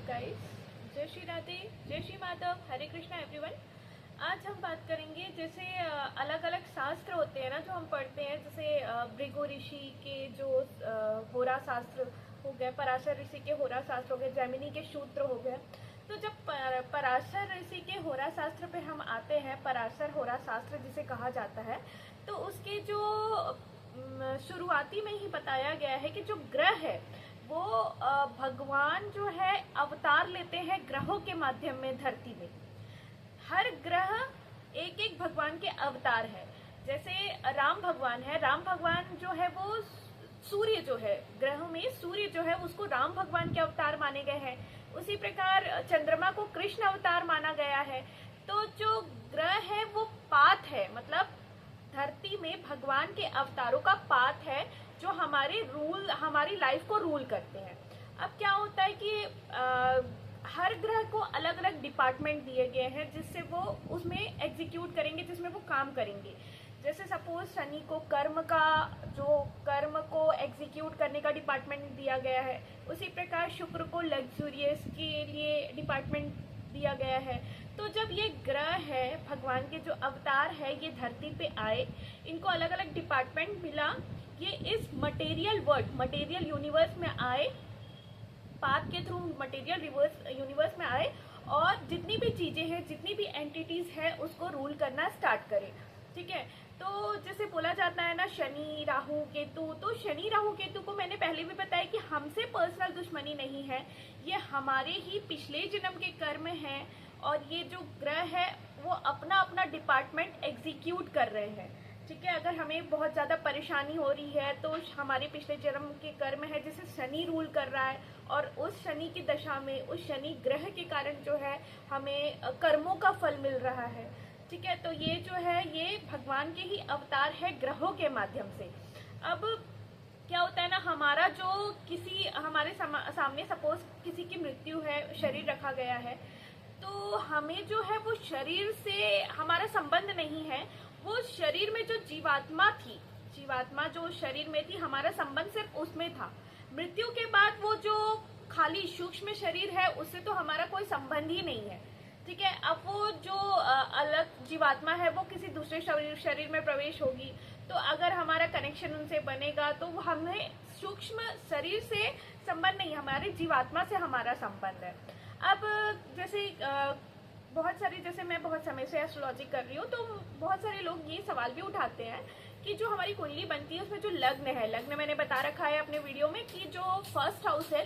Guys, जय श्री राधे, जय श्री माधव, हरे Krishna everyone. आज हम बात करेंगे जैसे अलग अलग शास्त्र होते हैं ना जो हम पढ़ते हैं, जैसे भृगु ऋषि के जो होरा शास्त्र हो गए, पराशर ऋषि के होरा शास्त्र हो गए, जैमिनी के सूत्र हो गए। तो जब पराशर ऋषि के होरा शास्त्र पे हम आते हैं, पराशर होरा शास्त्र जिसे कहा जाता है, तो उसके जो शुरुआती में ही बताया गया है कि जो ग्रह है वो भगवान जो है अवतार लेते हैं ग्रहों के माध्यम में धरती में। हर ग्रह एक एक भगवान के अवतार है। जैसे राम भगवान है, राम भगवान जो है वो सूर्य जो है, ग्रहों में सूर्य जो है उसको राम भगवान के अवतार माने गए हैं। उसी प्रकार चंद्रमा को कृष्ण अवतार माना गया है। तो जो ग्रह है वो पाथ है, मतलब धरती में भगवान के अवतारों का पाथ है जो हमारी लाइफ को रूल करते हैं। अब क्या होता है कि हर ग्रह को अलग अलग डिपार्टमेंट दिए गए हैं जिससे वो उसमें एग्जीक्यूट करेंगे, जिसमें वो काम करेंगे। जैसे सपोज शनि को कर्म को एग्जीक्यूट करने का डिपार्टमेंट दिया गया है। उसी प्रकार शुक्र को लग्जूरियस के लिए डिपार्टमेंट दिया गया है। तो जब ये ग्रह है, भगवान के जो अवतार है, ये धरती पे आए, इनको अलग अलग डिपार्टमेंट मिला। ये इस मटेरियल यूनिवर्स में आए, पाथ के थ्रू मटेरियल यूनिवर्स में आए और जितनी भी चीजें हैं, जितनी भी एंटिटीज हैं, उसको रूल करना स्टार्ट करें। ठीक है, तो जैसे बोला जाता है ना शनि राहु केतु, तो शनि राहु केतु को मैंने पहले भी बताया कि हमसे पर्सनल दुश्मनी नहीं है, ये हमारे ही पिछले जन्म के कर्म हैं। और ये जो ग्रह है वो अपना अपना डिपार्टमेंट एग्जीक्यूट कर रहे हैं। ठीक है, अगर हमें बहुत ज़्यादा परेशानी हो रही है तो हमारे पिछले जन्म के कर्म है जिसे शनि रूल कर रहा है, और उस शनि की दशा में, उस शनि ग्रह के कारण जो है हमें कर्मों का फल मिल रहा है। ठीक है, तो ये जो है ये भगवान के ही अवतार है ग्रहों के माध्यम से। अब क्या होता है ना, हमारा जो हमारे सामने सपोज किसी की मृत्यु है, शरीर रखा गया है, तो हमें जो है वो शरीर से हमारा संबंध नहीं है। वो शरीर में जो जीवात्मा जो शरीर में थी, हमारा संबंध सिर्फ उसमें था। मृत्यु के बाद वो जो खाली सूक्ष्म शरीर है उससे तो हमारा कोई संबंध ही नहीं है। ठीक है, अब वो जो अलग जीवात्मा है वो किसी दूसरे शरीर में प्रवेश होगी, तो अगर हमारा कनेक्शन उनसे बनेगा तो हमें सूक्ष्म शरीर से संबंध नहीं, हमारे जीवात्मा से हमारा संबंध है। अब जैसे जैसे मैं बहुत समय से एस्ट्रोलॉजी कर रही हूँ, तो बहुत सारे लोग ये सवाल भी उठाते हैं कि जो हमारी कुंडली बनती है उसमें जो लग्न है, लग्न मैंने बता रखा है अपने वीडियो में कि जो फर्स्ट हाउस है